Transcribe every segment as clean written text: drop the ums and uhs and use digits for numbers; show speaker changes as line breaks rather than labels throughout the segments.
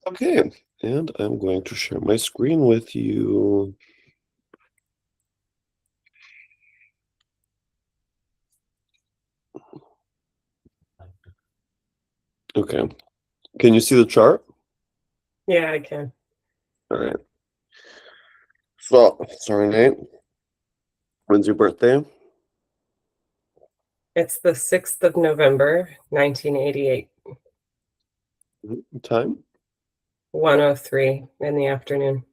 Okay, and I'm going to share my screen with you. Okay, can you see the chart?
Yeah, I can.
All right. So, Sarinea, when's your birthday?
It's the 6th of November, 1988,
Time?
1:03 in the afternoon.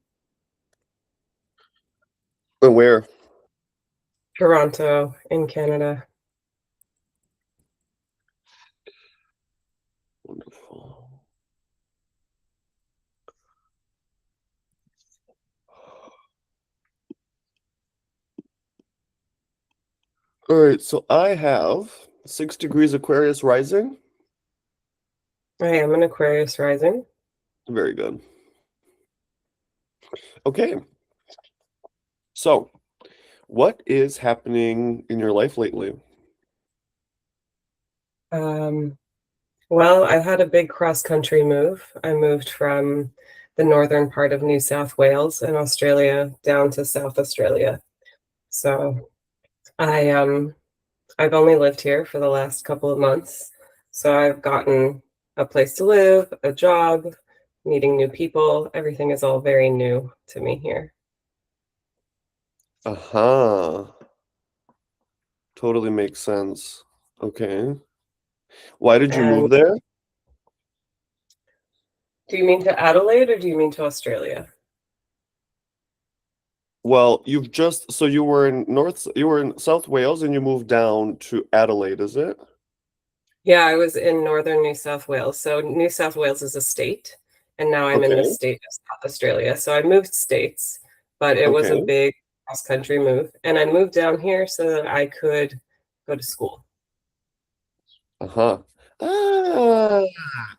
And where?
Toronto in Canada.
Wonderful. All right, so I have 6 degrees Aquarius rising.
I am an Aquarius rising.
Very good. Okay, so what is happening in your life lately?
Um, well, I had a big cross-country move. I moved from the northern part of New South Wales in Australia down to South Australia. So I've only lived here for the last couple of months. So I've gotten a place to live, a job, meeting new people. Everything is all very new to me here.
Uh-huh. Totally makes sense. Okay. Why did you
And
move there?
do you mean to Adelaide or do you mean to Australia?
Well, so you were in South Wales and you moved down to Adelaide, is it?
Yeah, I was in northern New South Wales. So New South Wales is a state, and now I'm in the
Okay.
state of South Australia. So I moved states, but it was a
Okay.
big cross-country move. And I moved down here so that I could go to school.
Uh-huh. Ah,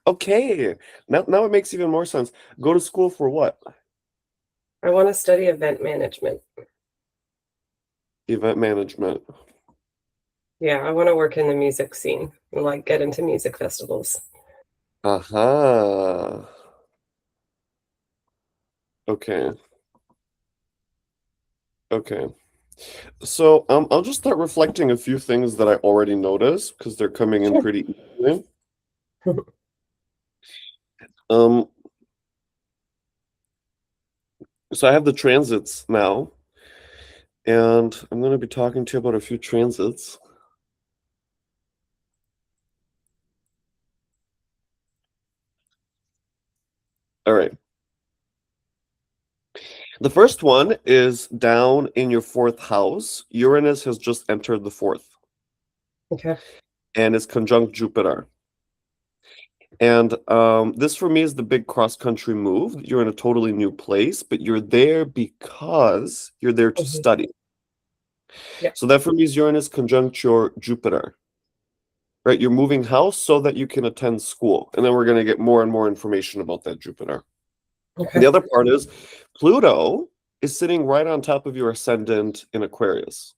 okay. Now it makes even more sense. Go to school for what?
I want to study event management.
Event management.
Yeah, I want to work in the music scene and like get into music festivals.
Uh-huh. Okay. Okay. So I'll just start reflecting a few things that I already noticed because they're coming in
Sure.
pretty easily. Um, so I have the transits now, and I'm going to be talking to you about a few transits. All right. The first one is down in your fourth house. Uranus has just entered the fourth
Okay.
and is conjunct Jupiter. And this for me is the big cross-country move. You're in a totally new place, but you're there because you're there to
Mhm.
study.
Yeah.
So that for me is Uranus conjunct your Jupiter, right? You're moving house so that you can attend school. And then we're going to get more and more information about that Jupiter.
Okay.
The other part is Pluto is sitting right on top of your ascendant in Aquarius.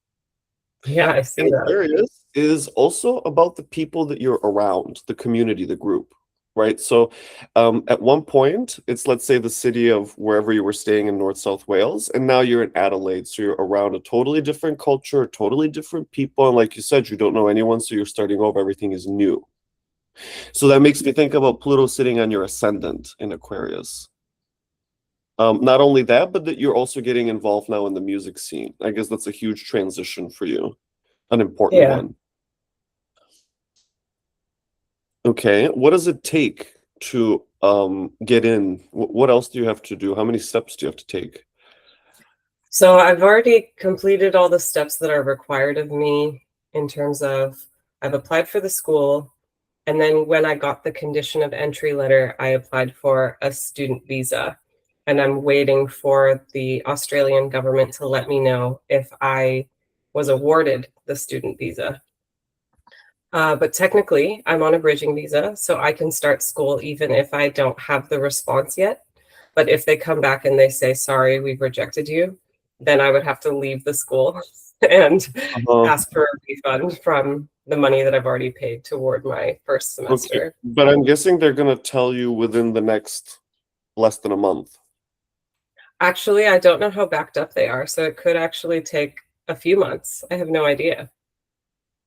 Yeah, I see
And
that.
Aquarius is also about the people that you're around, the community, the group, right? So at one point, it's let's say the city of wherever you were staying in North South Wales, and now you're in Adelaide. So you're around a totally different culture, totally different people. And like you said, you don't know anyone, so you're starting over. Everything is new. So that makes me think about Pluto sitting on your ascendant in Aquarius. Not only that, but that you're also getting involved now in the music scene. I guess that's a huge transition for you, an important
Yeah.
one. Okay, what does it take to get in? What else do you have to do? How many steps do you have to take?
So I've already completed all the steps that are required of me in terms of I've applied for the school. And then when I got the condition of entry letter, I applied for a student visa. And I'm waiting for the Australian government to let me know if I was awarded the student visa. But technically, I'm on a bridging visa, so I can start school even if I don't have the response yet. But if they come back and they say, sorry, we've rejected you, then I would have to leave the school and
Uh,
ask for a refund from the money that I've already paid toward my first
okay,
semester.
but I'm guessing they're gonna tell you within the next. less than a month?
Actually, I don't know how backed up they are, so it could actually take a few months. I have no idea.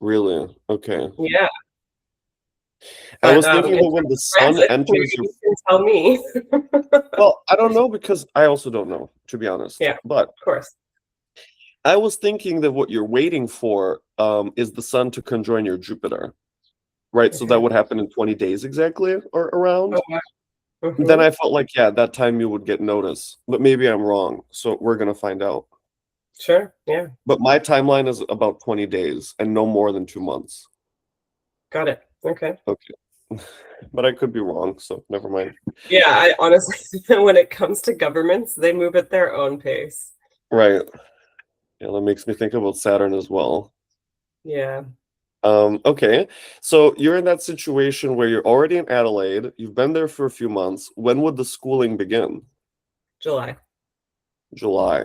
Really? Okay.
Yeah,
I
but
was thinking
in
that when
terms
the
of
sun
transit, maybe
enters your,
you can tell me.
well, I don't know because I also don't know, to be honest.
Yeah, of
But
course.
I was thinking that what you're waiting for is the sun to conjoin your Jupiter, right? So that
Okay.
would happen in 20 days exactly or around.
Oh, wow.
Then
Hmm.
I felt like, yeah, that time you would get notice, but maybe I'm wrong. So we're gonna find out.
Sure. Yeah.
But my timeline is about 20 days and no more than 2 months.
Got it. Okay.
Okay. But I could be wrong, so never mind.
Yeah, I honestly, when it comes to governments, they move at their own pace.
Right. Yeah, that makes me think about Saturn as well.
Yeah.
Okay. So you're in that situation where you're already in Adelaide, you've been there for a few months. When would the schooling begin?
July.
July.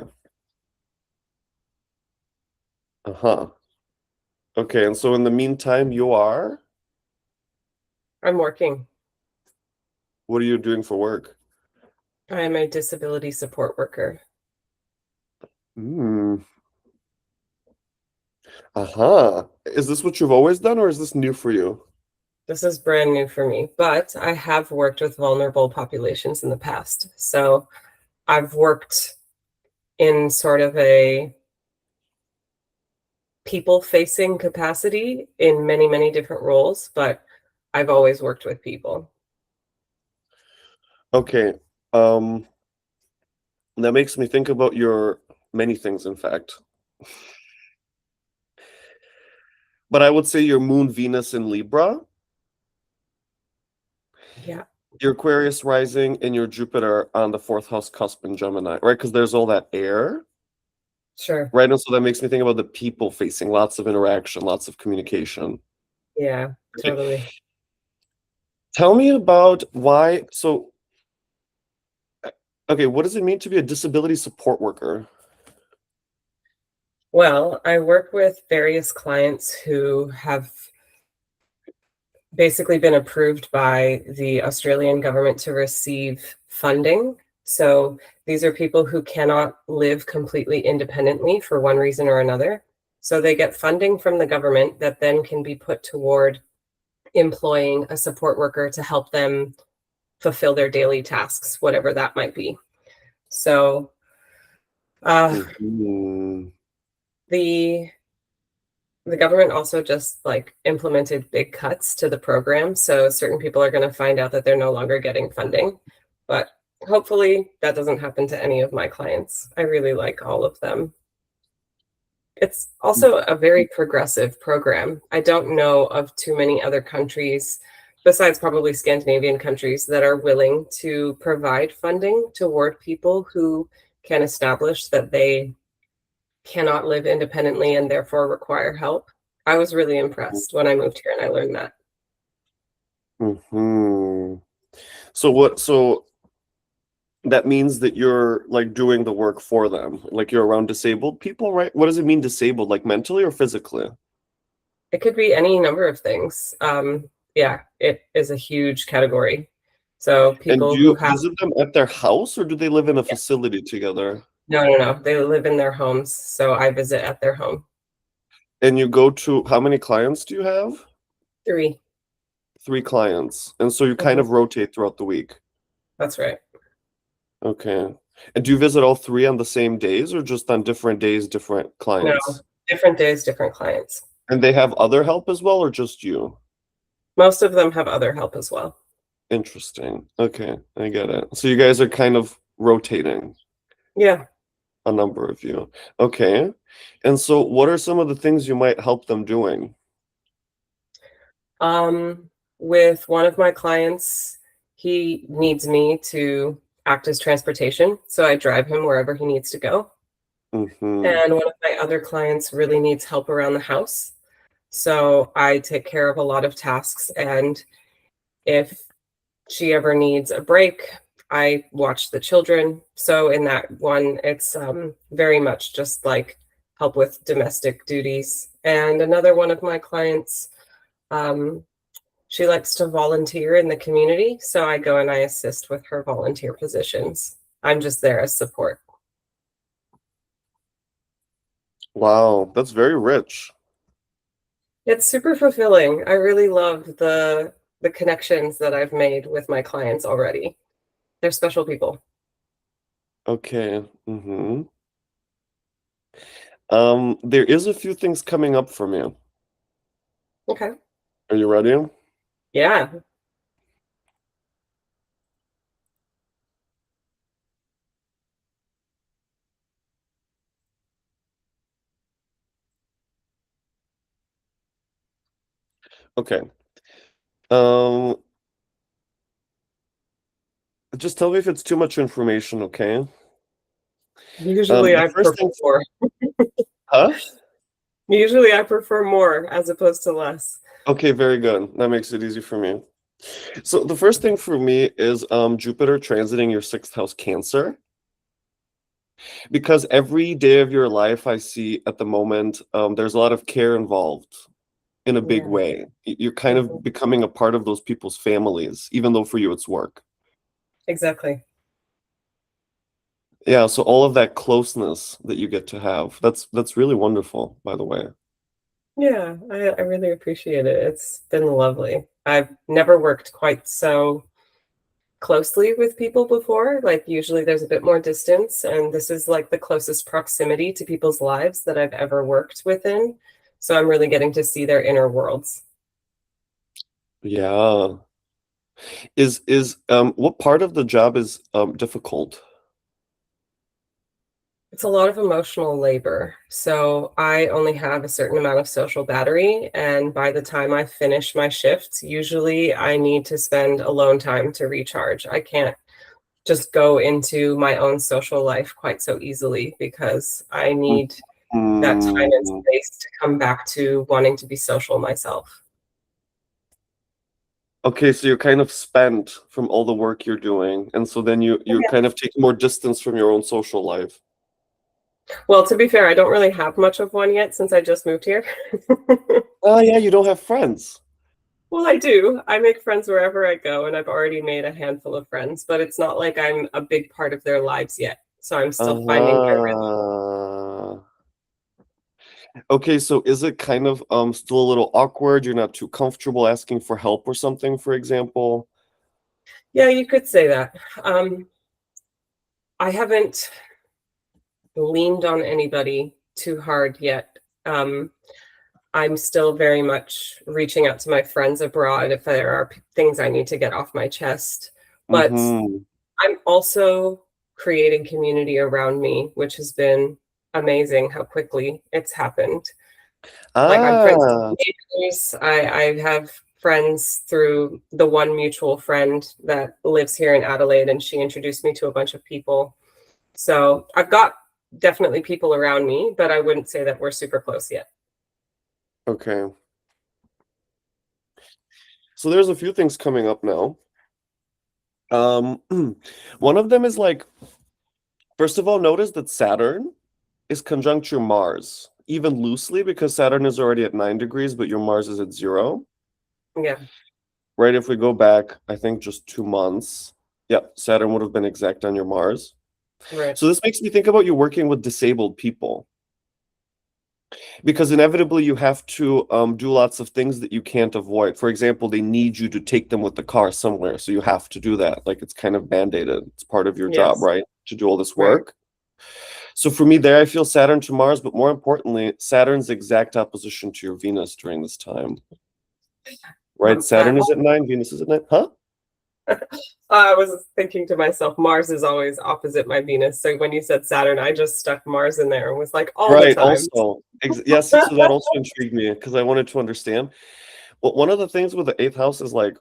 Uh-huh. Okay, and so in the meantime, you are?
I'm working.
What are you doing for work?
I am a disability support worker.
Hmm. Uh-huh. Is this what you've always done, or is this new for you?
This is brand new for me, but I have worked with vulnerable populations in the past. So I've worked in sort of a people facing capacity in many, many different roles, but I've always worked with people.
Okay. Um, that makes me think about your many things, in fact. But I would say your moon, Venus in Libra,
Yeah,
your Aquarius rising, and your Jupiter on the fourth house cusp in Gemini, right? Because there's all that air,
sure.
right? And so that makes me think about the people facing, lots of interaction, lots of communication.
Yeah,
Okay.
totally.
Tell me about why. So, okay, what does it mean to be a disability support worker?
Well, I work with various clients who have basically been approved by the Australian government to receive funding. So these are people who cannot live completely independently for one reason or another. So they get funding from the government that then can be put toward employing a support worker to help them fulfill their daily tasks, whatever that might be. So
Mhm.
the the government also just like implemented big cuts to the program. So certain people are going to find out that they're no longer getting funding. But hopefully that doesn't happen to any of my clients. I really like all of them. It's also a very progressive program. I don't know of too many other countries, besides probably Scandinavian countries, that are willing to provide funding toward people who can establish that they cannot live independently and therefore require help. I was really impressed when I moved here and I learned that.
Mhm. So what? So that means that you're like doing the work for them, like you're around disabled people, right? What does it mean disabled, like mentally or physically?
It could be any number of things. Yeah, it is a huge category. So
And
people
do
who
you
have,
visit them at their house or do they live in a
yeah,
facility together?
no, no, no, they live in their homes. So I visit at their home.
And you go to how many clients do you have?
3.
3 clients. And so you kind
Mhm.
of rotate throughout the week.
That's right.
Okay. And do you visit all 3 on the same days or just on different days, different
No,
clients?
different days, different clients.
And they have other help as well or just you?
Most of them have other help as well.
Interesting. Okay, I get it. So you guys are kind of rotating,
Yeah.
a number of you. Okay. And so what are some of the things you might help them doing?
With one of my clients, he needs me to act as transportation. So I drive him wherever he needs to go.
Mm-hmm.
And one of my other clients really needs help around the house. So I take care of a lot of tasks. And if she ever needs a break, I watch the children. So in that one, it's very much just like help with domestic duties. And another one of my clients, um, She likes to volunteer in the community, so I go and I assist with her volunteer positions. I'm just there as support.
Wow, that's very rich.
It's super fulfilling. I really love the connections that I've made with my clients already. They're special people.
Okay. There is a few things coming up for me.
Okay.
Are you ready?
Yeah.
Okay. Um, just tell me if it's too much information, okay?
Usually
The
I
first
prefer
thing,
more.
huh?
Usually I prefer more as opposed to less.
Okay, very good. That makes it easy for me. So the first thing for me is Jupiter transiting your sixth house Cancer. Because every day of your life I see at the moment, there's a lot of care involved in a big
Yeah.
way. You're kind
Mhm.
of becoming a part of those people's families, even though for you it's work.
Exactly.
Yeah, so all of that closeness that you get to have, that's really wonderful, by the way.
Yeah, I really appreciate it. It's been lovely. I've never worked quite so closely with people before. Like usually there's a bit more distance, and this is like the closest proximity to people's lives that I've ever worked within. So I'm really getting to see their inner worlds.
Yeah. What part of the job is difficult?
It's a lot of emotional labor. So I only have a certain amount of social battery, and by the time I finish my shifts, usually I need to spend alone time to recharge. I can't just go into my own social life quite so easily because I need that time and
Mm,
space to come back to wanting to be social myself.
okay, so you're kind of spent from all the work you're doing, and so then you
Yeah.
kind of take more distance from your own social life.
Well, to be fair, I don't really have much of one yet since I just moved here.
Oh yeah, you don't have friends.
Well, I do. I make friends wherever I go, and I've already made a handful of friends, but it's not like I'm a big part of their lives yet. So I'm still finding my rhythm.
Uh-huh. Okay, so is it kind of still a little awkward? You're not too comfortable asking for help or something, for example?
Yeah, you could say that. I haven't leaned on anybody too hard yet. I'm still very much reaching out to my friends abroad if there are things I need to get off my chest. But
Mm-hmm.
I'm also creating community around me, which has been amazing how quickly it's happened. Like I'm friends
Ah,
with neighbors. I have friends through the one mutual friend that lives here in Adelaide, and she introduced me to a bunch of people. So I've got definitely people around me, but I wouldn't say that we're super close yet.
okay. So there's a few things coming up now. Um, one of them is like, first of all, notice that Saturn is conjunct your Mars, even loosely, because Saturn is already at 9 degrees, but your Mars is at 0.
Yeah,
Right? If we go back, I think just 2 months, yeah, Saturn would have been exact on your Mars.
right.
So this makes me think about you working with disabled people, because inevitably you have to do lots of things that you can't avoid. For example, they need you to take them with the car somewhere, so you have to do that. Like it's kind of mandated. It's part of your job,
Yes,
right? To do all this
right.
work. So for me, there I feel Saturn to Mars, but more importantly, Saturn's exact opposition to your Venus during this time. Right?
I
Saturn is at 9, Venus is at 9. Huh?
I was thinking to myself, Mars is always opposite my Venus. So when you said Saturn, I just stuck Mars in there and was like, all the
Right.
time.
Also, yes. So that also intrigued me because I wanted to understand. Well, one of the things with the eighth house is like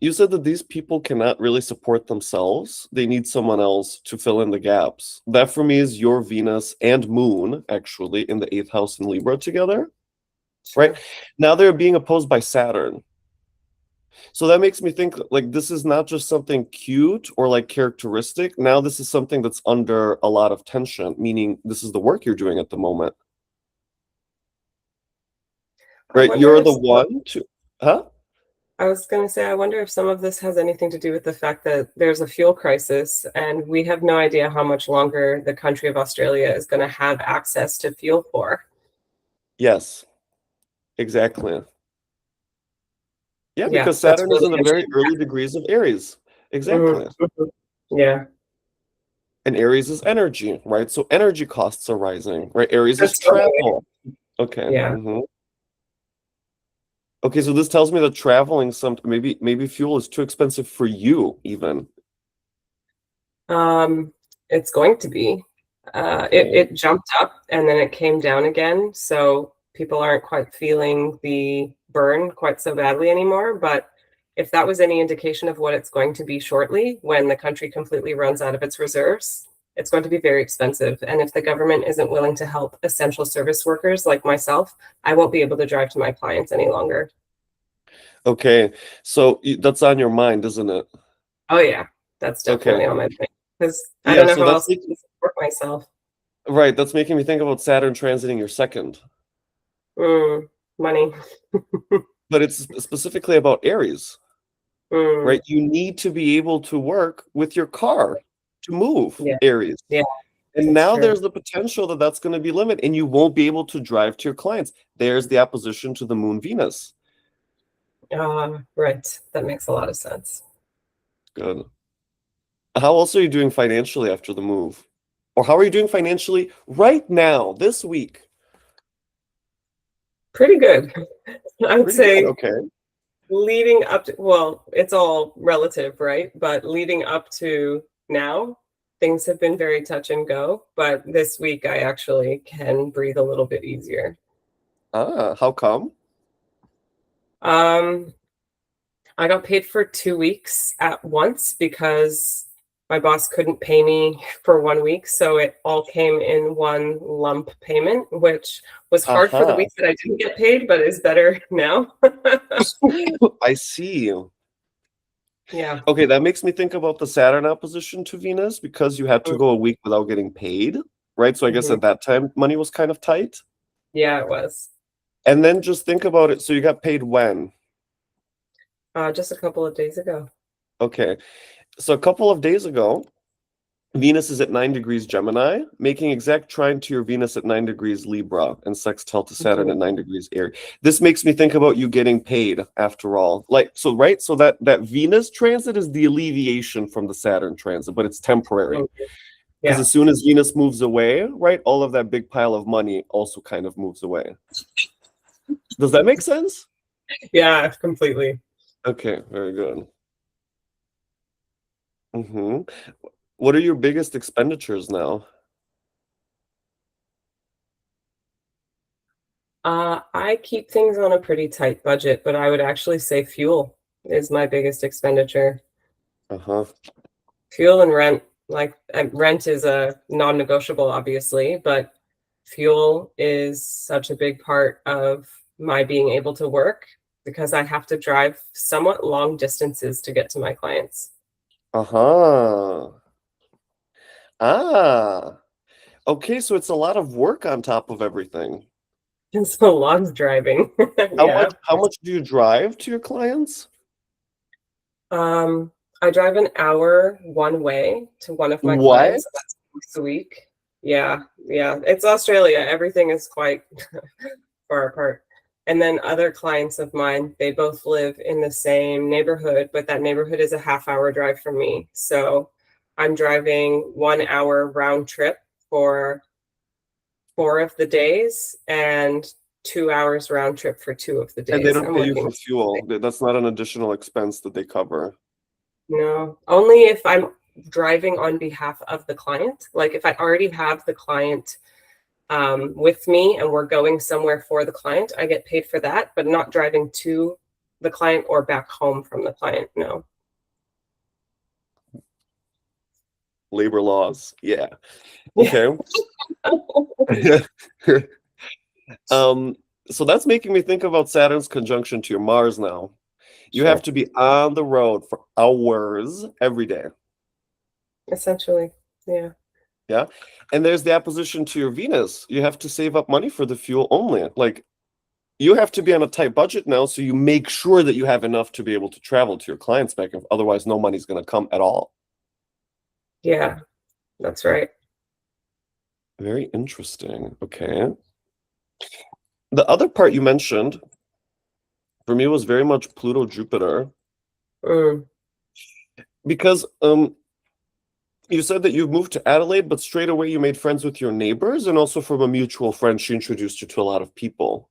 you said that these people cannot really support themselves. They need someone else to fill in the gaps. That for me is your Venus and Moon actually in the eighth house in Libra together. Right.
Sure.
Now they're being opposed by Saturn. So that makes me think like this is not just something cute or like characteristic. Now this is something that's under a lot of tension, meaning this is the work you're doing at the moment.
I
Right?
wonder
You're
if
the
so.
one to. Huh?
I was going to say, I wonder if some of this has anything to do with the fact that there's a fuel crisis, and we have no idea how much longer the country of Australia is going to have access to fuel for.
Yes, exactly. Yeah,
Yeah,
because
that's
Saturn is
really
in the very
interesting.
early degrees of Aries.
Mhm,
Exactly.
mhm. Yeah,
And Aries is energy, right? So energy costs are rising, right? Aries is
that's totally.
travel. Okay.
Yeah.
Okay, so this tells me that traveling maybe fuel is too expensive for you even.
Um, it's going to be.
Okay.
It jumped up and then it came down again, so people aren't quite feeling the burn quite so badly anymore. But if that was any indication of what it's going to be shortly, when the country completely runs out of its reserves, it's going to be very expensive. And if the government isn't willing to help essential service workers like myself, I won't be able to drive to my clients any longer.
Okay. So that's on your mind, isn't it?
Oh yeah, that's
Okay.
definitely on my mind because I
Yeah,
don't know
so
how
that's
else to support myself.
right. That's making me think about Saturn transiting your second.
Money.
But it's specifically about Aries, right?
Mm,
You need to be able to work with your car to move,
yeah,
Aries.
yeah,
And
that's
now
true.
there's the potential that that's going to be limited and you won't be able to drive to your clients. There's the opposition to the moon Venus.
Right. That makes a lot of sense.
Good. How else are you doing financially after the move? Or how are you doing financially right now, this week?
Pretty good. I would
Pretty good.
say
Okay.
leading up to, well, it's all relative, right? But leading up to now, things have been very touch and go. But this week, I actually can breathe a little bit easier.
How come?
Um, I got paid for 2 weeks at once because my boss couldn't pay me for 1 week. So it all came in one lump payment, which was hard for the
Aha.
week that I didn't get paid, but is better now.
I see.
Yeah.
Okay, that makes me think about the Saturn opposition to Venus because you had to go a week without getting paid, right? So I guess
Mhm.
at that time money was kind of tight.
Yeah, it was.
And then just think about it. So you got paid when?
Just a couple of days ago.
Okay. So a couple of days ago, Venus is at 9 degrees Gemini, making exact trine to your Venus at 9 degrees Libra and sextile to Saturn
Mhm.
at 9 degrees Aries. This makes me think about you getting paid after all. Like, so, right? So that Venus transit is the alleviation from the Saturn transit, but it's temporary. Because
Yeah.
as soon as Venus moves away, right, all of that big pile of money also kind of moves away. Does that make sense?
Yeah, completely.
Okay, very good. hmm What are your biggest expenditures now?
I keep things on a pretty tight budget, but I would actually say fuel is my biggest expenditure.
Uh-huh.
Fuel and rent, like rent is a non-negotiable, obviously, but fuel is such a big part of my being able to work because I have to drive somewhat long distances to get to my clients.
Uh-huh. Ah. Okay, so it's a lot of work on top of everything.
And so long driving.
How
Yeah.
much do you drive to your clients?
Um, I drive an hour one way to one of my
What?
clients. That's once a week. Yeah, yeah. It's Australia. Everything is quite far apart. And then other clients of mine, they both live in the same neighborhood, but that neighborhood is a half-hour drive from me. So I'm driving 1 hour round trip for 4 of the days and 2 hours round trip for 2 of the
And they
days.
don't
I'm
pay you
working.
for fuel. That's not an additional expense that they cover.
No, only if I'm driving on behalf of the client. Like if I already have the client with me and we're going somewhere for the client, I get paid for that, but not driving to the client or back home from the client. No.
Labor laws. Yeah.
Yeah.
Okay. Um, so that's making me think about Saturn's conjunction to your Mars now. You have
Sure.
to be on the road for hours every day.
Essentially. Yeah.
Yeah. And there's the opposition to your Venus. You have to save up money for the fuel only. Like you have to be on a tight budget now, so you make sure that you have enough to be able to travel to your clients back. Otherwise, no money's going to come at all.
Yeah, that's right.
Very interesting. Okay. The other part you mentioned for me was very much Pluto Jupiter,
Mm,
because you said that you moved to Adelaide, but straight away you made friends with your neighbors, and also from a mutual friend, she introduced you to a lot of people.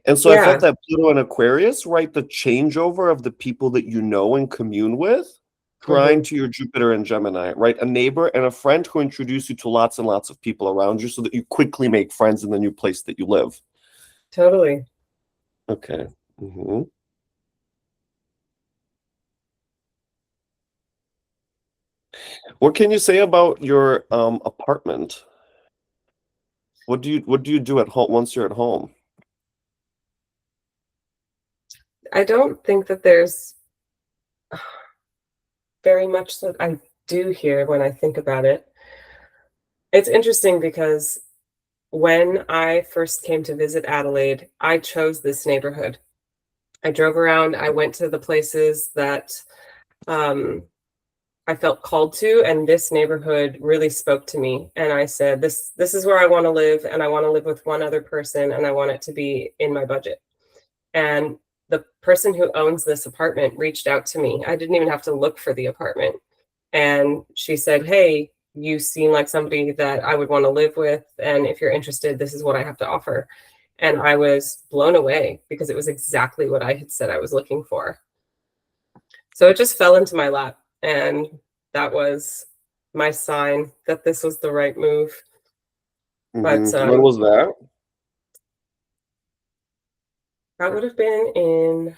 And so I felt
yeah.
that Pluto and Aquarius, right, the changeover of the people that you know and commune with, trying
Hmm.
to your Jupiter and Gemini, right? A neighbor and a friend who introduce you to lots and lots of people around you so that you quickly make friends in the new place that you live.
Totally.
Okay. Hmm. What can you say about your apartment? What do you do at home once you're at home?
I don't think that there's very much that I do here when I think about it. It's interesting because when I first came to visit Adelaide, I chose this neighborhood. I drove around, I went to the places that um, I felt called to, and this neighborhood really spoke to me. And I said, this is where I want to live, and I want to live with one other person, and I want it to be in my budget. And the person who owns this apartment reached out to me. I didn't even have to look for the apartment. And she said, "Hey, you seem like somebody that I would want to live with. And if you're interested, this is what I have to offer." And I was blown away because it was exactly what I had said I was looking for. So it just fell into my lap. And that was my sign that this was the right move. But
When was that?
that would have been in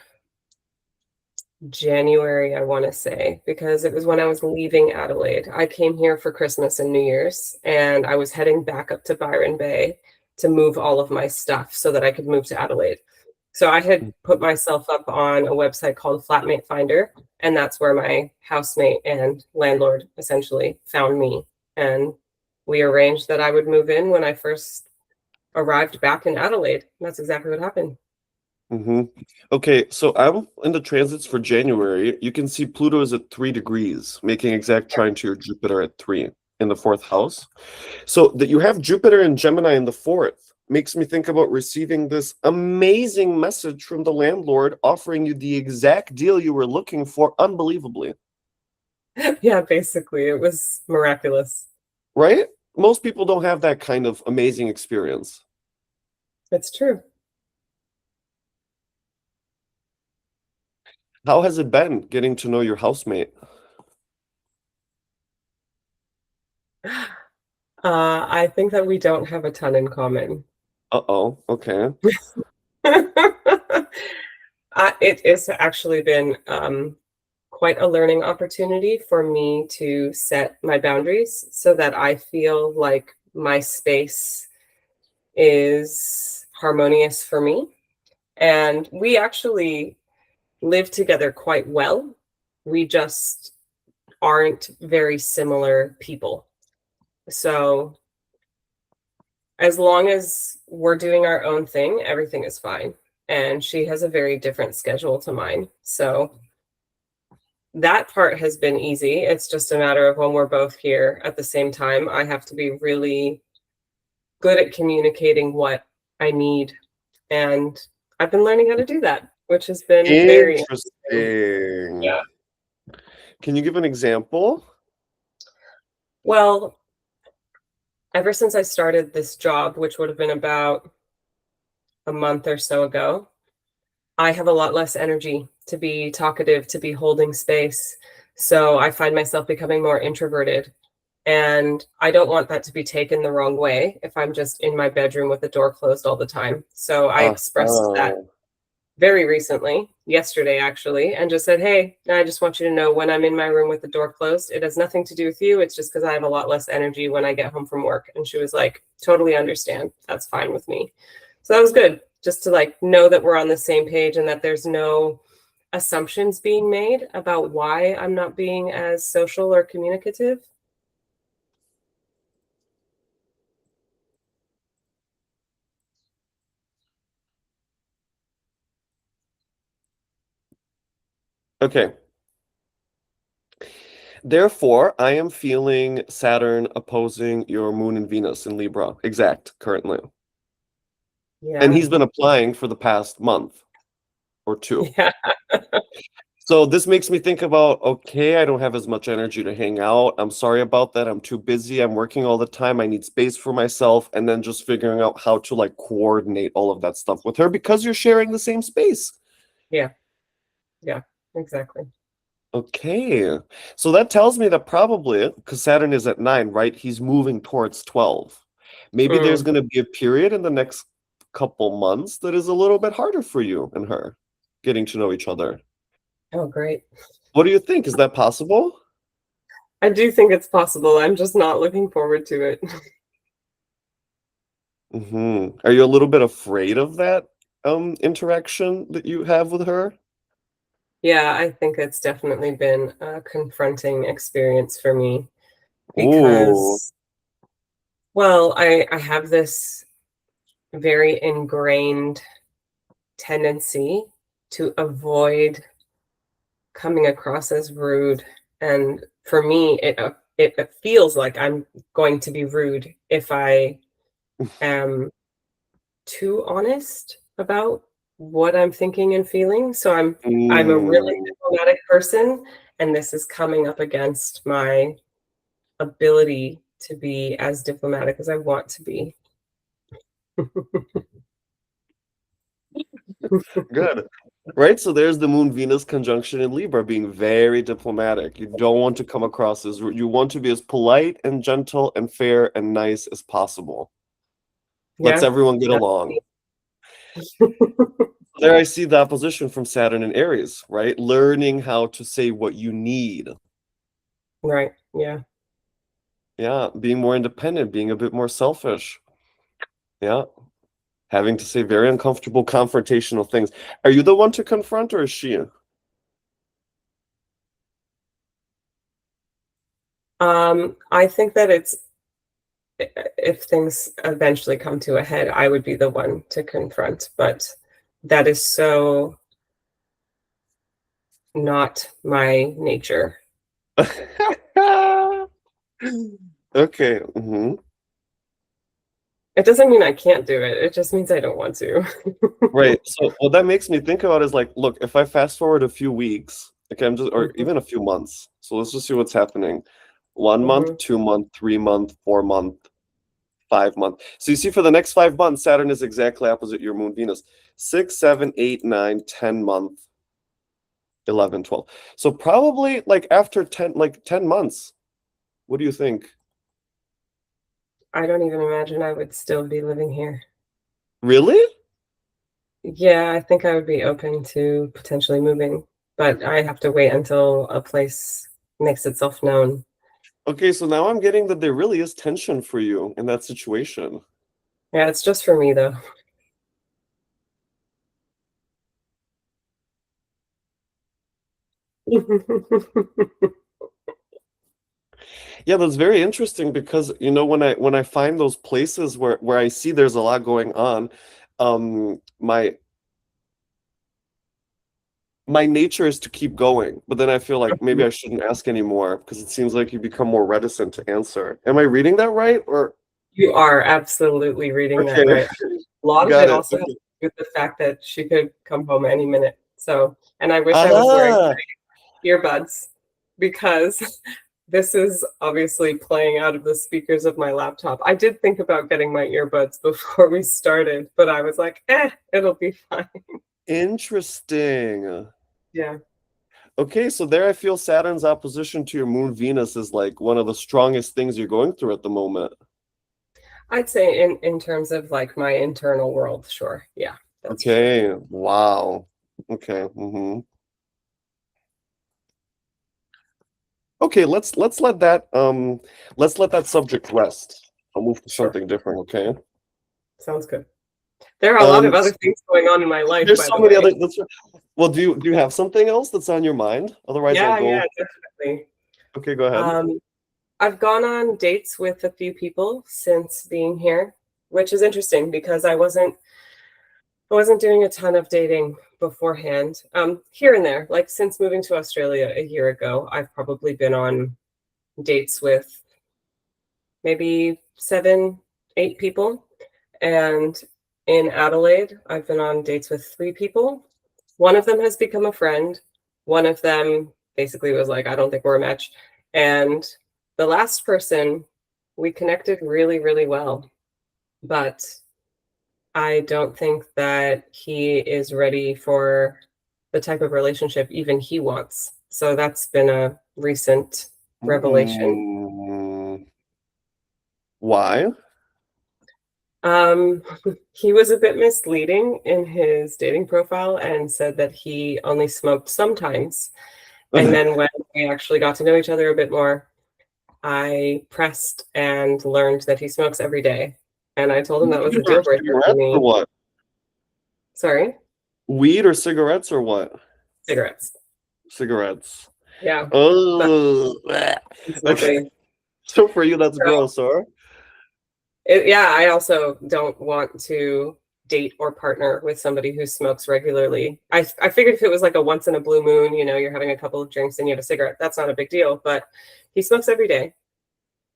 January, I want to say, because it was when I was leaving Adelaide. I came here for Christmas and New Year's, and I was heading back up to Byron Bay to move all of my stuff so that I could move to Adelaide. So I had put myself up on a website called Flatmate Finder, and that's where my housemate and landlord essentially found me. And we arranged that I would move in when I first arrived back in Adelaide. And that's exactly what happened.
Hmm. Okay, so I'm in the transits for January. You can see Pluto is at 3 degrees, making exact trine to your Jupiter at 3 in the fourth house. So that you have Jupiter and Gemini in the fourth makes me think about receiving this amazing message from the landlord offering you the exact deal you were looking for, unbelievably,
Yeah, basically, it was miraculous.
right? Most people don't have that kind of amazing experience.
It's true.
How has it been getting to know your housemate?
I think that we don't have a ton in common.
Uh-oh, okay.
It has actually been quite a learning opportunity for me to set my boundaries so that I feel like my space is harmonious for me. And we actually live together quite well. We just aren't very similar people. So as long as we're doing our own thing, everything is fine. And she has a very different schedule to mine. So that part has been easy. It's just a matter of when we're both here at the same time, I have to be really good at communicating what I need. And I've been learning how to do that, which has been very interesting.
Interesting.
Yeah.
Can you give an example?
Well, ever since I started this job, which would have been about a month or so ago, I have a lot less energy to be talkative, to be holding space. So I find myself becoming more introverted. And I don't want that to be taken the wrong way if I'm just in my bedroom with the door closed all the time. So I expressed that
Uh-huh.
very recently, yesterday actually, and just said, "Hey, I just want you to know when I'm in my room with the door closed, it has nothing to do with you. It's just because I have a lot less energy when I get home from work." And she was like, "Totally understand. That's fine with me." So that was good, just to like know that we're on the same page and that there's no assumptions being made about why I'm not being as social or communicative.
Okay. Therefore, I am feeling Saturn opposing your Moon and Venus in Libra, exact currently. And
Yeah.
he's been applying for the past month or two.
Yeah.
So this makes me think about, okay, I don't have as much energy to hang out. I'm sorry about that. I'm too busy. I'm working all the time. I need space for myself. And then just figuring out how to like coordinate all of that stuff with her because you're sharing the same space.
Yeah. Yeah. Exactly.
Okay. So that tells me that probably, because Saturn is at 9, right? He's moving towards 12. Maybe there's
Mm.
going to be a period in the next couple months that is a little bit harder for you and her getting to know each other.
Oh, great.
What do you think? Is that possible?
I do think it's possible. I'm just not looking forward to it.
Are you a little bit afraid of that interaction that you have with her?
Yeah, I think it's definitely been a confronting experience for me
Ooh.
because, well, I have this very ingrained tendency to avoid coming across as rude. And for me, it feels like I'm going to be rude if I am too honest about what I'm thinking and feeling. So I'm a really
Mm,
diplomatic person, and this is coming up against my ability to be as diplomatic as I want to be.
good. Right, so there's the Moon Venus conjunction in Libra being very diplomatic. You don't want to come across as rude. You want to be as polite and gentle and fair and nice as possible. Let's
Yeah,
everyone get
that's
along.
me.
There I see the opposition from Saturn and Aries, right? Learning how to say what you need.
Right. Yeah.
Yeah, being more independent, being a bit more selfish. Yeah, having to say very uncomfortable confrontational things. Are you the one to confront or is she?
I think that it's if things eventually come to a head, I would be the one to confront, but that is so not my nature.
Okay. Hmm.
It doesn't mean I can't do it. It just means I don't want to.
Right. So what that makes me think about is like, look, if I fast forward a few weeks, okay, I'm just, or
Mhm,
even a few months. So let's just see what's happening. 1 month,
mhm.
2 month, 3 month, 4 month, 5 month. So you see, for the next 5 months, Saturn is exactly opposite your Moon Venus. 6, 7, 8, 9, 10 month, 11, 12. So probably like after 10 months, what do you think?
I don't even imagine I would still be living here.
Really?
Yeah, I think I would be open to potentially moving, but I have to wait until a place makes itself known.
Okay, so now I'm getting that there really is tension for you in that situation.
Yeah, it's just for me though.
Yeah, that's very interesting because when I find those places where I see there's a lot going on, my nature is to keep going, but then I feel like maybe I shouldn't ask anymore because it seems like you become more reticent to answer. Am I reading that right? Or
You are absolutely reading that
okay,
right. A lot of
got
it
it.
also has to
Okay.
do with the fact that she could come home any minute. So, and I wish I was wearing
Ah,
earbuds because this is obviously playing out of the speakers of my laptop. I did think about getting my earbuds before we started, but I was like, it'll be fine.
interesting.
Yeah.
Okay, so there I feel Saturn's opposition to your Moon Venus is like one of the strongest things you're going through at the moment.
I'd say in terms of like my internal world, sure. Yeah, that's true.
Okay, wow. Okay. Okay, let's let that subject rest. I'll move to
Sure.
something different, okay?
Sounds good. There are a lot
Um
of other things going on in my life,
there's
by
so
the
many
way.
other that's right. Well, do you have something else that's on your mind? Otherwise I'll
Yeah,
go.
definitely.
Okay, go ahead.
Um, I've gone on dates with a few people since being here, which is interesting because I wasn't I wasn't doing a ton of dating beforehand. Here and there, like since moving to Australia a year ago, I've probably been on dates with maybe 7, 8 people. And in Adelaide, I've been on dates with 3 people. One of them has become a friend. One of them basically was like, I don't think we're a match. And the last person, we connected really, really well. But I don't think that he is ready for the type of relationship even he wants. So that's been a recent revelation.
Why?
Um, he was a bit misleading in his dating profile and said that he only smoked sometimes. And then when we actually got to know each other a bit more, I pressed and learned that he smokes every day. And I told him that was a
Weed or
deal breaker for
cigarettes or
me.
what?
Sorry,
Weed or cigarettes or what?
cigarettes.
Cigarettes.
Yeah, but
Oh, okay.
exactly.
So for you, that's
So,
gross, or?
yeah, I also don't want to date or partner with somebody who smokes regularly. I figured if it was like a once in a blue moon, you're having a couple of drinks and you have a cigarette, that's not a big deal. But he smokes every day.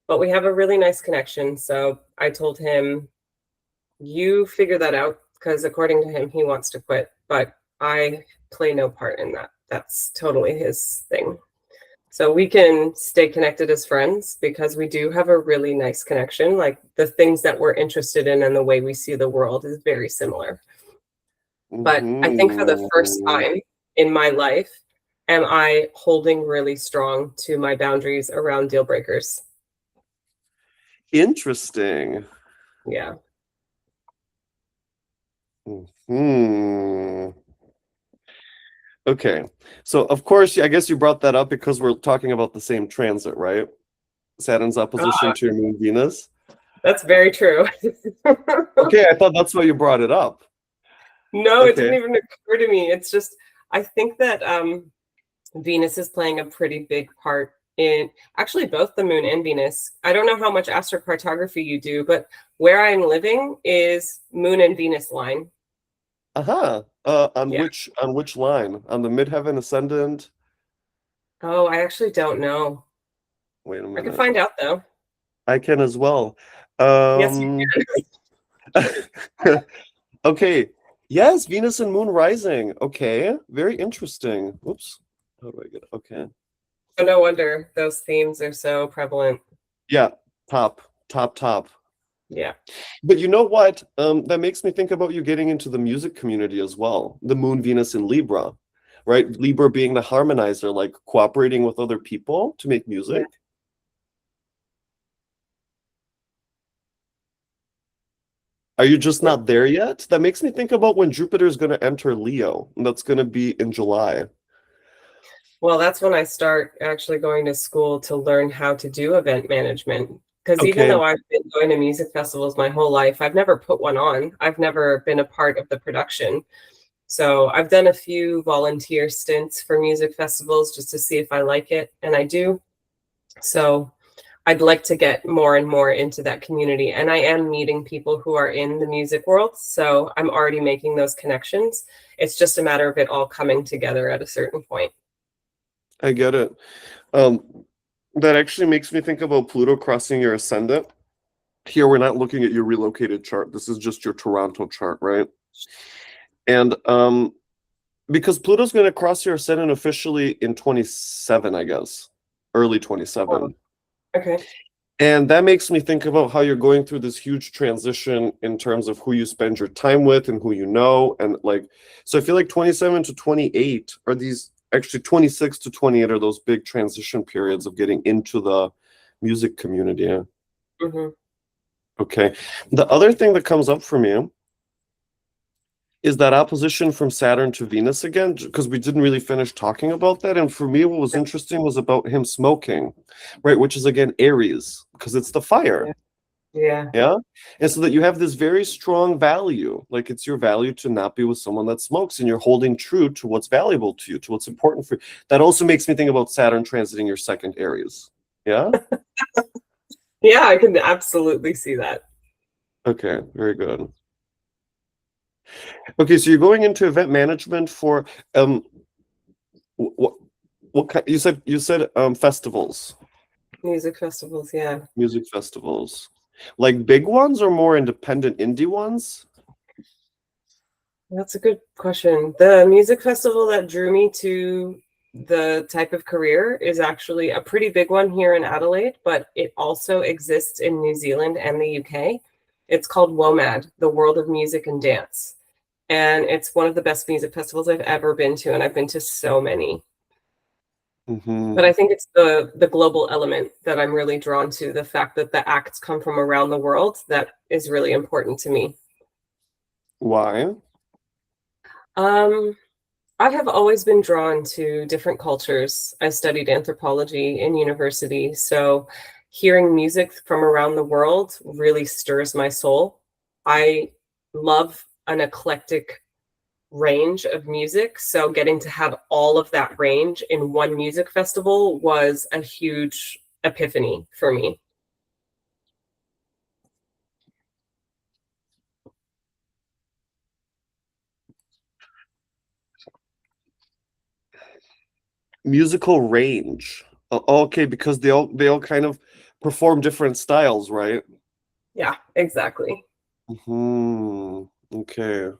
But we have a really nice connection. So I told him, you figure that out, because according to him, he wants to quit. But I play no part in that. That's totally his thing. So we can stay connected as friends because we do have a really nice connection. Like the things that we're interested in and the way we see the world is very similar. But I think for the first
Mhm.
time in my life, am I holding really strong to my boundaries around deal breakers.
Interesting.
Yeah.
Hmm. Okay. So of course, I guess you brought that up because we're talking about the same transit, right? Saturn's opposition
Ah,
to your moon Venus.
that's very true.
Okay, I thought that's why you brought it up.
No, it
Okay.
didn't even occur to me. It's just, I think that Venus is playing a pretty big part in actually both the moon and Venus. I don't know how much astrocartography you do, but where I'm living is moon and Venus line.
Uh-huh.
Yeah.
On which line? On the midheaven ascendant?
Oh, I actually don't know.
Wait a
I could
minute.
find out though.
I can as well.
Yes, you
Um Okay. Yes, Venus and Moon rising. Okay. Very interesting. Oops. How do I get okay.
can. No wonder those themes are so prevalent.
Yeah, top, top, top.
Yeah.
But you know what? That makes me think about you getting into the music community as well. The Moon, Venus, and Libra, right? Libra being the harmonizer, like cooperating with other people to make
Yeah.
music. Are you just
Yeah.
not there yet? That makes me think about when Jupiter is going to enter Leo, and that's going to be in July.
Well, that's when I start actually going to school to learn how to do event management. Because even
Okay.
though I've been going to music festivals my whole life, I've never put one on. I've never been a part of the production. So I've done a few volunteer stints for music festivals just to see if I like it, and I do. So I'd like to get more and more into that community. And I am meeting people who are in the music world. So I'm already making those connections. It's just a matter of it all coming together at a certain point.
I get it. Um, that actually makes me think about Pluto crossing your ascendant. Here, we're not looking at your relocated chart. This is just your Toronto chart, right? And because Pluto's going to cross your ascendant officially in 27, I guess, early
Oh,
27.
okay.
And that makes me think about how you're going through this huge transition in terms of who you spend your time with and who you know. And like, so I feel like 27 to 28 are these, actually 26 to 28 are those big transition periods of getting into the music community.
Hmm.
Okay. The other thing that comes up for me is that opposition from Saturn to Venus again, because we didn't really finish talking about that. And for me, what was interesting was about him smoking, right? Which is again Aries, because it's the fire.
Yeah. Yeah.
Yeah. And so that you have this very strong value, like it's your value to not be with someone that smokes, and you're holding true to what's valuable to you, to what's important for you. That also makes me think about Saturn transiting your second Aries. Yeah.
Yeah, I can absolutely see that.
Okay. Very good. Okay, so you're going into event management for what kind you said festivals,
Music festivals, yeah.
music festivals. Like big ones or more independent indie ones?
That's a good question. The music festival that drew me to the type of career is actually a pretty big one here in Adelaide, but it also exists in New Zealand and the UK. It's called WOMAD, the World of Music and Dance. And it's one of the best music festivals I've ever been to, and I've been to so many.
Hmm.
But I think it's the global element that I'm really drawn to, the fact that the acts come from around the world, that is really important to me.
Why?
Um, I have always been drawn to different cultures. I studied anthropology in university, so hearing music from around the world really stirs my soul. I love an eclectic range of music, so getting to have all of that range in one music festival was a huge epiphany for me.
Musical range. Okay, because they all kind of perform different styles, right?
Yeah, exactly.
Hmm. Okay.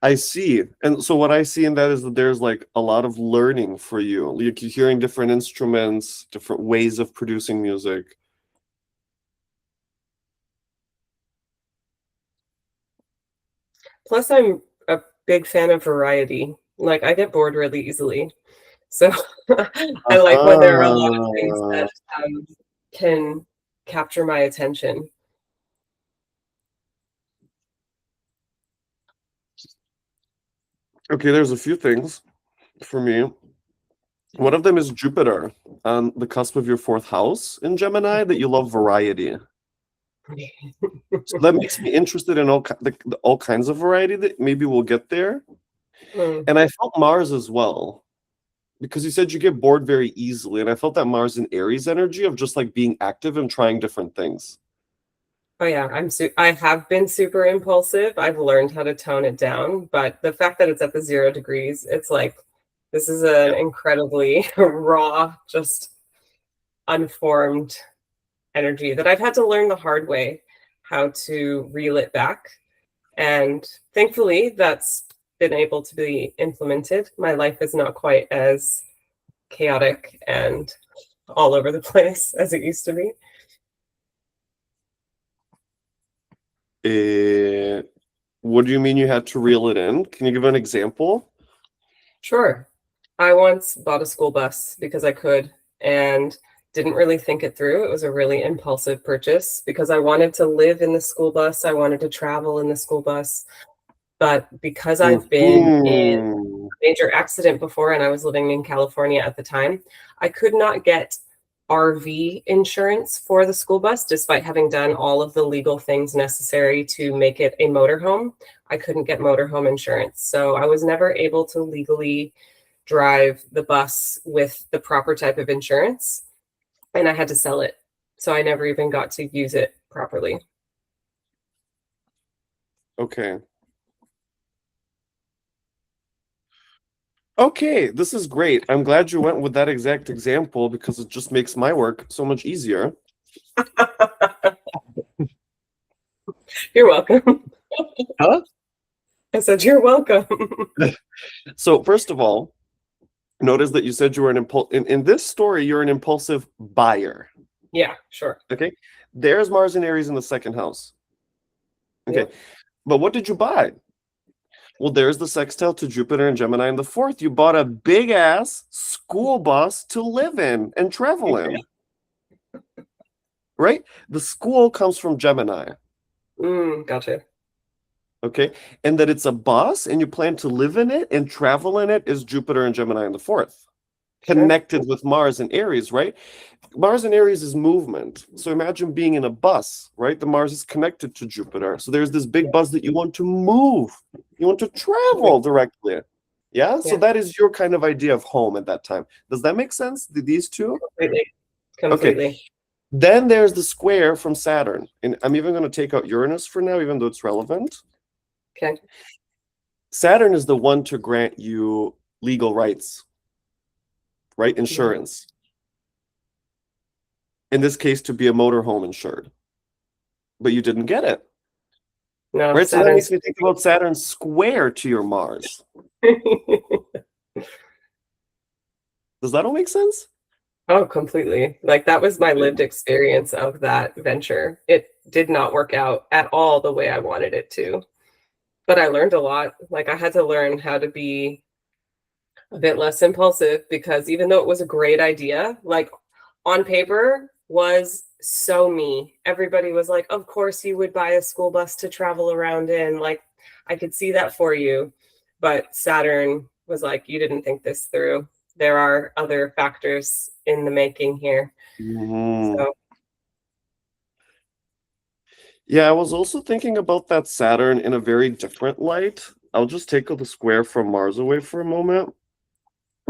I see. And so what I see in that is that there's like a lot of learning for you. Like you're hearing different instruments, different ways of producing music.
Plus, I'm a big fan of variety. Like, I get bored really easily. So I like when there are a lot of things that
Uh-huh.
can capture my attention.
Okay, there's a few things for me. One of them is Jupiter on the cusp of your fourth house in Gemini, that you love variety. So that makes me interested in all kinds of variety that maybe we'll get there.
Mm.
And I felt Mars as well, because you said you get bored very easily. And I felt that Mars in Aries energy of just like being active and trying different things.
Oh yeah, I have been super impulsive. I've learned how to tone it down, but the fact that it's at the 0 degrees, it's like this is an incredibly raw, just unformed energy that I've had to learn the hard way how to reel it back. And thankfully, that's been able to be implemented. My life is not quite as chaotic and all over the place as it used to be.
Eh, what do you mean you had to reel it in? Can you give an example?
Sure. I once bought a school bus because I could and didn't really think it through. It was a really impulsive purchase because I wanted to live in the school bus. I wanted to travel in the school bus. But because I've been in
Mhm.
major accident before and I was living in California at the time, I could not get RV insurance for the school bus despite having done all of the legal things necessary to make it a motorhome. I couldn't get motorhome insurance. So I was never able to legally drive the bus with the proper type of insurance and I had to sell it. So I never even got to use it properly.
Okay. Okay, this is great. I'm glad you went with that exact example because it just makes my work so much easier.
You're welcome.
Huh?
I said, you're welcome.
So first of all, notice that you said you were an in this story, you're an impulsive buyer.
Yeah, sure.
Okay. There's Mars and Aries in the second house. Okay.
Yep.
But what did you buy? Well, there's the sextile to Jupiter and Gemini in the fourth. You bought a big ass school bus to live in and travel in, right? The school comes from Gemini.
Gotcha.
Okay. And that it's a bus and you plan to live in it and travel in it is Jupiter and Gemini in the fourth,
Sure.
connected with Mars and Aries, right? Mars and Aries is movement. So imagine being in a bus, right? The Mars is connected to Jupiter. So there's this big bus that you want to move, you want to travel directly. Yeah. So
Yeah,
that is your kind of idea of home at that time. Does that make sense? These two?
completely.
Okay.
Completely.
Then there's the square from Saturn. And I'm even going to take out Uranus for now, even though it's relevant.
Okay.
Saturn is the one to grant you legal rights, right?
Yeah.
Insurance. In this case, to be a motorhome insured, but you didn't get it,
No,
right? So that makes
Saturn's
me think about Saturn square to your Mars. Does that all make sense?
Oh, completely. Like that was my
Yeah.
lived experience of that venture. It did not work out at all the way I wanted it to. But I learned a lot. Like I had to learn how to be a bit less impulsive because even though it was a great idea, like on paper was so me. Everybody was like, "Of course you would buy a school bus to travel around in." Like I could see that for you. But Saturn was like, "You didn't think this through. There are other factors in the making here."
Mhm.
So,
Yeah, I was also thinking about that Saturn in a very different light. I'll just take the square from Mars away for a moment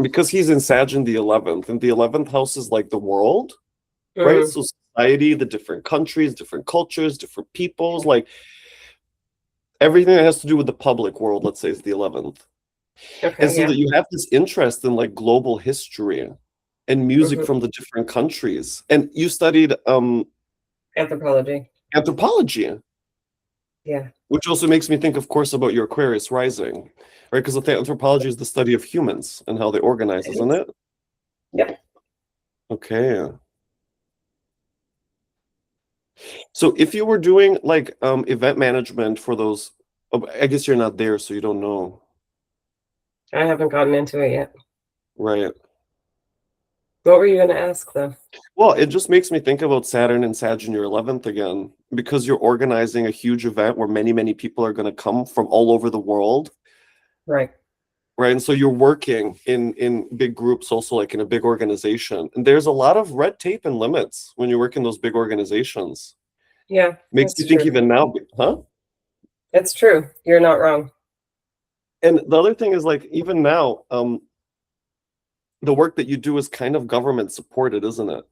because he's in Sag in the 11th, and the 11th house is like the world, right?
mm,
So society, the different countries, different cultures, different peoples, like everything that has to do with the public world, let's say, is the 11th. And
okay,
so
yeah.
that you have this interest in like global history and music
Hmm.
from the different countries. And you studied
Anthropology.
anthropology,
Yeah.
which also makes me think, of course, about your Aquarius rising, right? Because anthropology is the study of humans and how they organize,
It
isn't
is.
it?
Yep.
Okay. So if you were doing like event management for those, oh, I guess you're not there, so you don't know,
I haven't gotten into it yet.
right?
What were you going to ask though?
Well, it just makes me think about Saturn and Sag in your 11th again, because you're organizing a huge event where many, many people are going to come from all over the world,
Right.
right? And so you're working in big groups, also like in a big organization. And there's a lot of red tape and limits when you work in those big organizations.
Yeah,
Makes
that's
me think
true.
even now, huh?
It's true. You're not wrong.
And the other thing is like even now, the work that you do is kind of government supported, isn't it?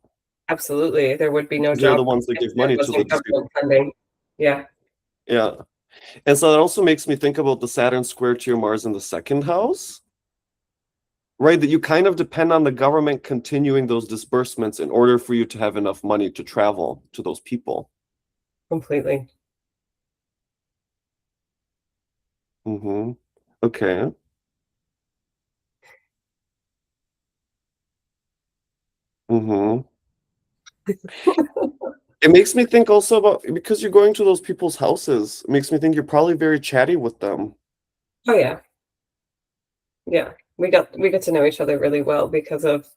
Absolutely. There would be no
Because they're the
job
ones that
if
give
there
money to
wasn't
these
government
people.
funding. Yeah.
Yeah. And so that also makes me think about the Saturn square to your Mars in the second house, right? That you kind of depend on the government continuing those disbursements in order for you to have enough money to travel to those people.
Completely.
Mm-hmm. Okay. Mm-hmm. It makes me think also about because you're going to those people's houses, it makes me think you're probably very chatty with them.
Oh yeah. Yeah. We get to know each other really well because of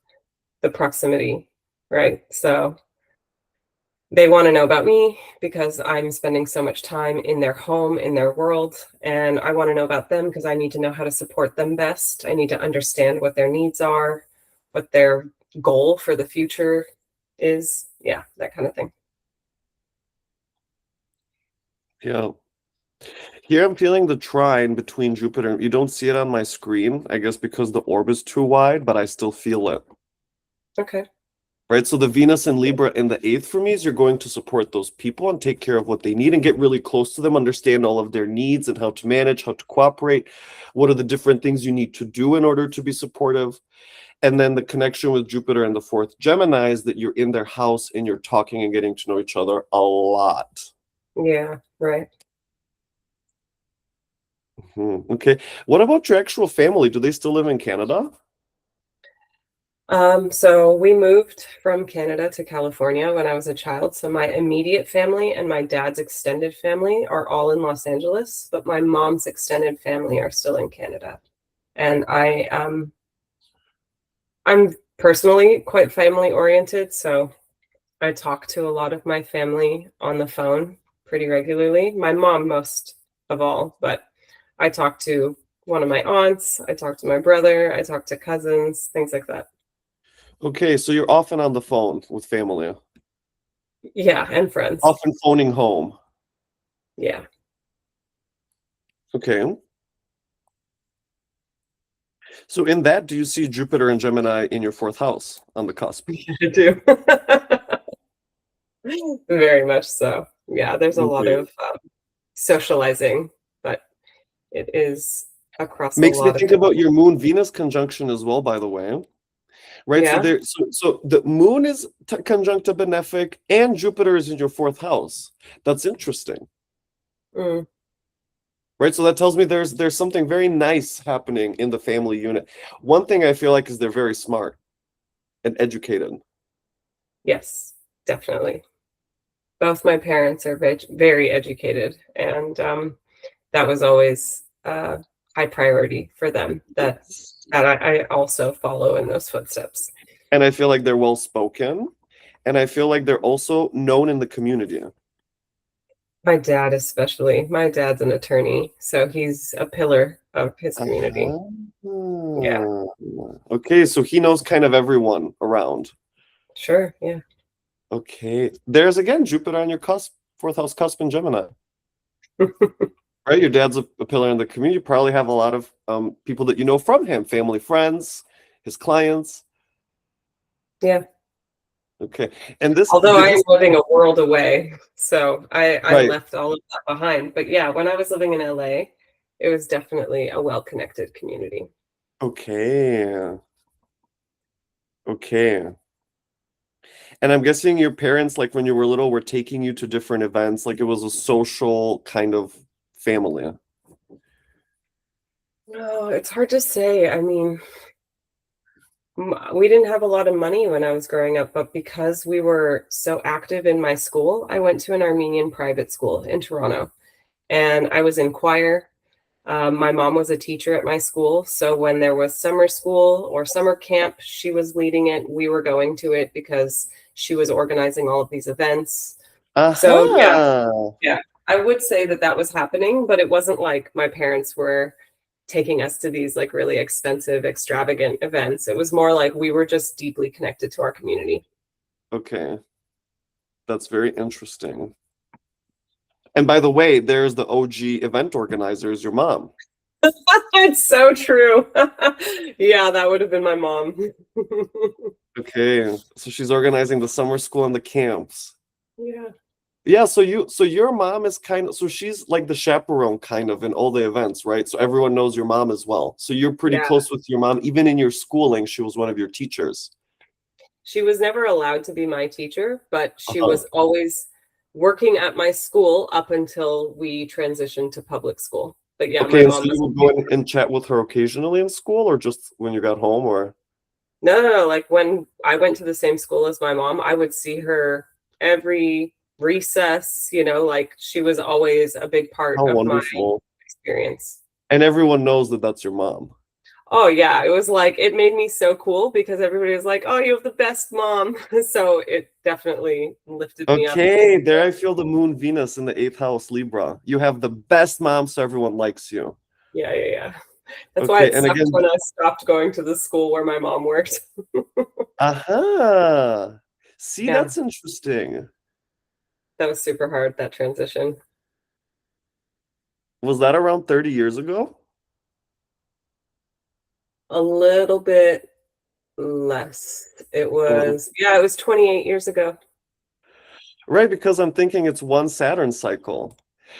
the proximity, right? So they want to know about me because I'm spending so much time in their home, in their world, and I want to know about them because I need to know how to support them best. I need to understand what their needs are, what their goal for the future is. Yeah, that kind of thing.
Yeah. Here I'm feeling the trine between Jupiter. You don't see it on my screen, I guess because the orb is too wide, but I still feel it.
Okay.
Right? So the Venus and Libra in the eighth for me is you're going to support those people and take care of what they need and get really close to them, understand all of their needs and how to manage, how to cooperate, what are the different things you need to do in order to be supportive. And then the connection with Jupiter and the fourth Gemini is that you're in their house and you're talking and getting to know each other a lot.
Yeah, right.
Okay. What about your actual family? Do they still live in Canada?
So we moved from Canada to California when I was a child. So my immediate family and my dad's extended family are all in Los Angeles, but my mom's extended family are still in Canada. And I'm personally quite family oriented, so I talk to a lot of my family on the phone pretty regularly. My mom most of all, but I talk to one of my aunts, I talk to my brother, I talk to cousins, things like that.
Okay, so you're often on the phone with family,
Yeah, and friends.
often phoning home.
Yeah.
Okay. So in that, do you see Jupiter and Gemini in your fourth house on the cusp?
I do. Very much so. Yeah, there's a lot
Okay.
of socializing, but It is across a
Makes me
lot of
think
different.
about your Moon Venus conjunction as well, by the way. Right, so
Yeah.
there, so the Moon is conjunct a benefic, and Jupiter is in your fourth house. That's interesting,
Mm,
right? So that tells me there's something very nice happening in the family unit. One thing I feel like is they're very smart and educated.
yes, definitely. Both my parents are very educated, and that was always high priority for them. That I also follow in those footsteps.
And I feel like they're well spoken, and I feel like they're also known in the community.
My dad, especially. My dad's an attorney, so he's a pillar of his community.
Uh-huh.
Yeah,
Okay, so he knows kind of everyone around.
sure. Yeah.
Okay, there's again Jupiter on your cusp, fourth house cusp in Gemini. Right, your dad's a pillar in the community. You probably have a lot of people that you know from him, family, friends, his clients.
Yeah.
Okay, and this
Although
did
I am
this
living a world away, so I
right?
left all of that behind. But yeah, when I was living in LA, it was definitely a well-connected community.
Okay, okay. And I'm guessing your parents, like when you were little, were taking you to different events, like it was a social kind of family.
No, it's hard to say. I mean, we didn't have a lot of money when I was growing up, but because we were so active in my school, I went to an Armenian private school in Toronto, and I was in choir. My mom was a teacher at my school, so when there was summer school or summer camp, she was leading it. We were going to it because she was organizing all of these events. So yeah,
Aha.
yeah, I would say that that was happening, but it wasn't like my parents were taking us to these like really expensive, extravagant events. It was more like we were just deeply connected to our community.
Okay, that's very interesting. And by the way, there's the OG event organizers, your mom.
It's so true. Yeah, that would have been my mom.
Okay, so she's organizing the summer school and the camps.
Yeah.
Yeah, so your mom is kind of so she's like the chaperone kind of in all the events, right? So everyone knows your mom as well. So you're pretty
Yeah.
close with your mom. Even in your schooling, she was one of your teachers.
She was never allowed to be my teacher, but she
Uh-huh.
was always working at my school up until we transitioned to public school. But yeah, my
Okay, and so
mom
you
was
would go in and chat with her occasionally in school, or just when you got home, or
no. Like when I went to the same school as my mom, I would see her every recess, like she was always a big part
how
of my
wonderful.
experience.
And everyone knows that that's your mom.
Oh yeah, it was like it made me so cool because everybody was like, "Oh, you have the best mom." So it definitely lifted me up.
Okay, there I feel the moon Venus in the eighth house, Libra. You have the best mom, so everyone likes you.
Yeah, yeah, yeah. That's why
Okay,
it
and
sucked
again,
when I stopped going to the school where my mom worked.
aha. See,
Yeah,
that's interesting.
that was super hard, that transition.
Was that around 30 years ago?
A little bit less. Yeah, it was 28 years ago.
Right, because I'm thinking it's one Saturn cycle,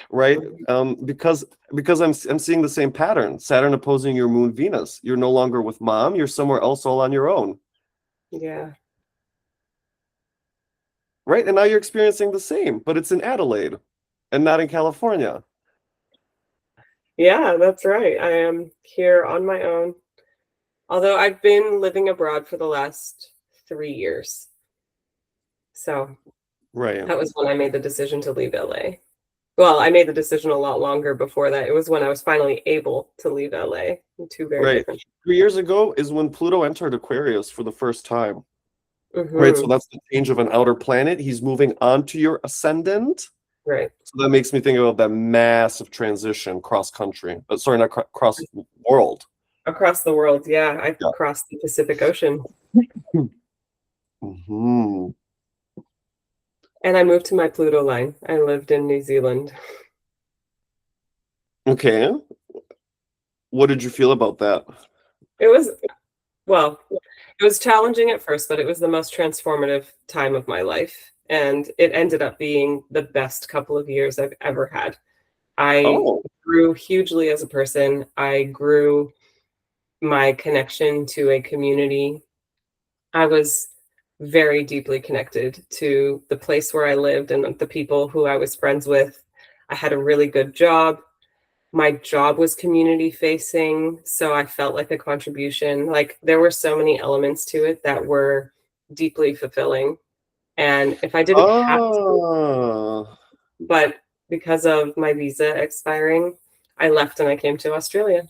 right?
Mhm.
Because I'm seeing the same pattern. Saturn opposing your moon Venus. You're no longer with mom, you're somewhere else all on your own.
Yeah.
Right? And now you're experiencing the same, but it's in Adelaide and not in California.
Yeah, that's right. I am here on my own. Although I've been living abroad for the last 3 years. So
Right.
that was when I made the decision to leave LA. Well, I made the decision a lot longer before that. It was when I was finally able to leave LA. Two very
Right.
different.
3 years ago is when Pluto entered Aquarius for the first time. Right. So
Hmm.
that's the change of an outer planet. He's moving on to your ascendant.
Right.
So that makes me think about that massive transition cross country. Sorry, not cross world.
Across the world. Yeah. I
Yeah.
crossed the Pacific Ocean
Hmm.
and I moved to my Pluto line. I lived in New Zealand.
Okay. What did you feel about that?
It was, well, it was challenging at first, but it was the most transformative time of my life. And it ended up being the best couple of years I've ever had. I
Oh.
grew hugely as a person. I grew my connection to a community. I was very deeply connected to the place where I lived and the people who I was friends with. I had a really good job. My job was community facing, so I felt like a contribution. Like there were so many elements to it that were deeply fulfilling. And if I didn't have to,
Oh,
but because of my visa expiring, I left and I came to Australia.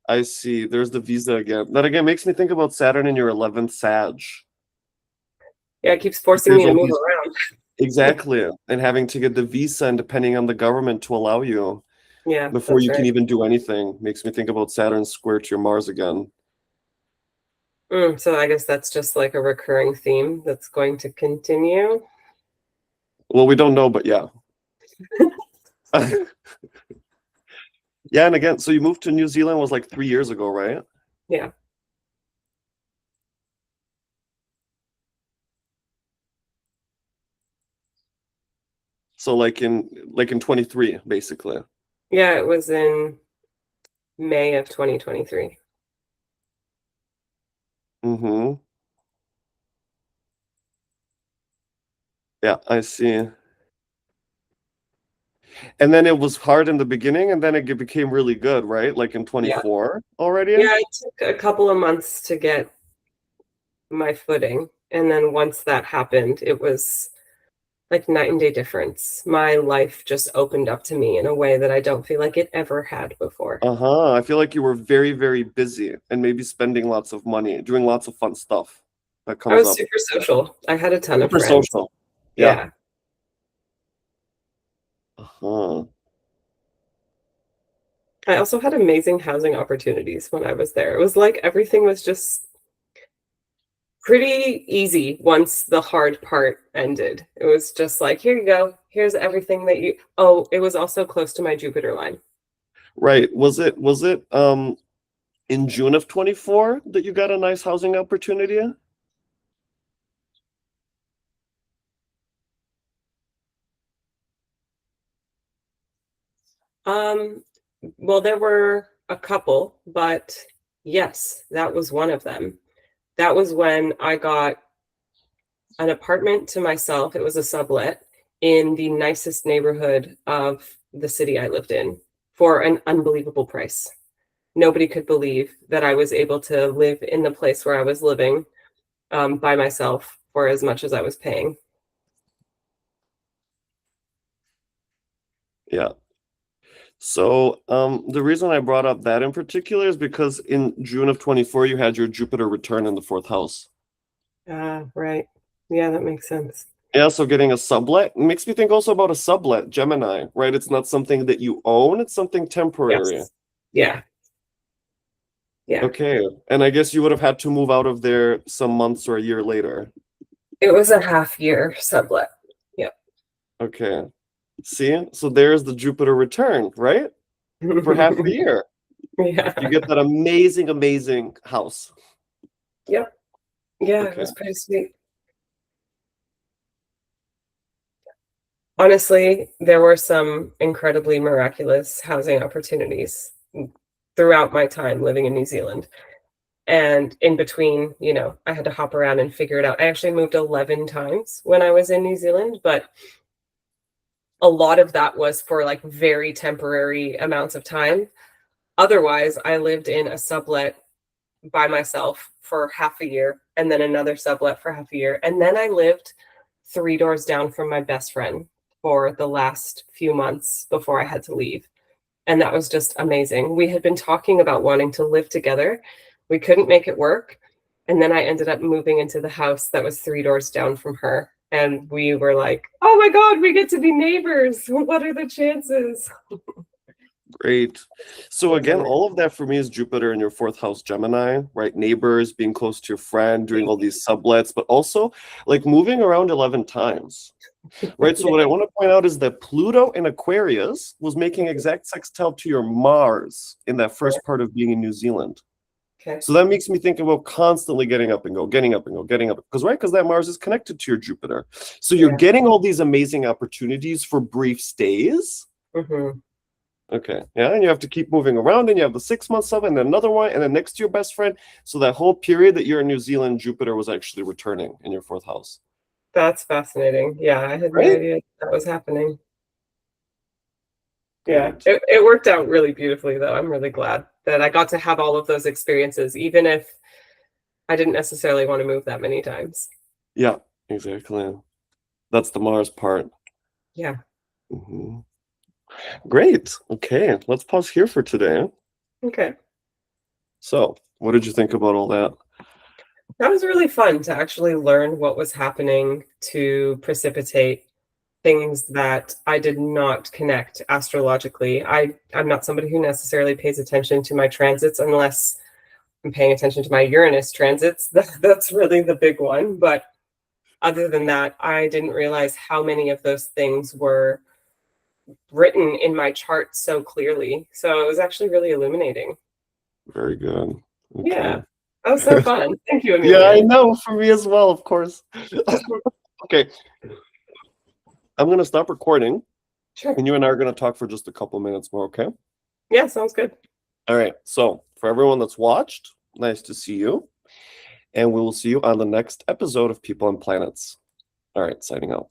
I see. There's the visa again. That again makes me think about Saturn in your 11th Sag.
Yeah, it keeps forcing
There's
me to
all
move
these
around.
exactly, and having to get the visa and depending on the government to allow you
Yeah,
before
that's
you can
right.
even do anything. Makes me think about Saturn square to your Mars again.
So I guess that's just like a recurring theme that's going to continue.
Well, we don't know, but yeah. Yeah, and again, so you moved to New Zealand was like 3 years ago, right?
Yeah.
So like in 23, basically.
Yeah, it was in May of 2023.
Mm-hmm. Yeah, I see. And then it was hard in the beginning, and then it became really good, right? Like in
Yeah.
24 already?
Yeah, it took a couple of months to get my footing. And then once that happened, it was like night and day difference. My life just opened up to me in a way that I don't feel like it ever had before.
Uh-huh. I feel like you were very, very busy and maybe spending lots of money, doing lots of fun stuff that
I
comes
was
up.
super social. I had a ton of
Super
friends.
social. Yeah.
Yeah.
Uh-huh.
I also had amazing housing opportunities when I was there. It was like everything was just pretty easy once the hard part ended. It was just like, here you go. Here's everything that you. Oh, it was also close to my Jupiter line.
Right. Was it in June of 24 that you got a nice housing opportunity?
Um, well, there were a couple, but yes, that was one of them. That was when I got an apartment to myself. It was a sublet in the nicest neighborhood of the city I lived in for an unbelievable price. Nobody could believe that I was able to live in the place where I was living by myself for as much as I was paying.
Yeah. So the reason I brought up that in particular is because in June of 24 you had your Jupiter return in the fourth house.
Right. Yeah, that makes sense.
Yeah, so getting a sublet makes me think also about a sublet, Gemini, right? It's not something that you own, it's something temporary.
Yes. Yeah. Yeah.
Okay. And I guess you would have had to move out of there some months or a year later.
It was a half year sublet. Yep.
Okay. See? So there's the Jupiter return, right? For half a year.
Yeah.
You get that amazing, amazing house.
Yep. Yeah, it
Okay.
was pretty sweet. Honestly, there were some incredibly miraculous housing opportunities throughout my time living in New Zealand. And in between, I had to hop around and figure it out. I actually moved 11 times when I was in New Zealand, but a lot of that was for like very temporary amounts of time. Otherwise, I lived in a sublet by myself for half a year and then another sublet for half a year. And then I lived 3 doors down from my best friend for the last few months before I had to leave. And that was just amazing. We had been talking about wanting to live together. We couldn't make it work. And then I ended up moving into the house that was 3 doors down from her. And we were like, oh my God, we get to be neighbors. What are the chances?
Great. So
It's
again,
amazing.
all of that for me is Jupiter in your fourth house, Gemini, right? Neighbors, being close to your friend, doing all these sublets, but also like moving around 11 times, right? So what I want to point out is that Pluto in Aquarius was making exact sextile to your Mars in that first part of being in New Zealand.
Okay.
So that makes me think about constantly getting up and go, getting up and go, getting up. Because, right, because that Mars is connected to your Jupiter. So you're
Yeah.
getting all these amazing opportunities for brief stays,
Hmm.
Okay. Yeah, and you have to keep moving around, and you have the 6 months of it, and then another one, and then next to your best friend. So that whole period that you're in New Zealand, Jupiter was actually returning in your fourth house.
That's fascinating. Yeah, I had no
Right?
idea that was happening. Yeah,
Good.
it worked out really beautifully, though. I'm really glad that I got to have all of those experiences, even if I didn't necessarily want to move that many times.
Yeah, exactly. That's the Mars part.
Yeah.
Mhm. Great. Okay, let's pause here for today.
Okay.
So, what did you think about all that?
That was really fun to actually learn what was happening to precipitate things that I did not connect astrologically. I'm not somebody who necessarily pays attention to my transits unless I'm paying attention to my Uranus transits. That's really the big one. But other than that, I didn't realize how many of those things were written in my chart so clearly. So it was actually really illuminating.
Very good. Okay.
Yeah. That was so fun. Thank you,
Yeah, I
Emilian.
know, for me as well, of course. Okay, I'm going to stop recording,
Sure.
and you and I are going to talk for just a couple minutes more, okay?
Yeah, sounds good.
All right. So, for everyone that's watched, nice to see you. And we will see you on the next episode of People and Planets. All right, signing out.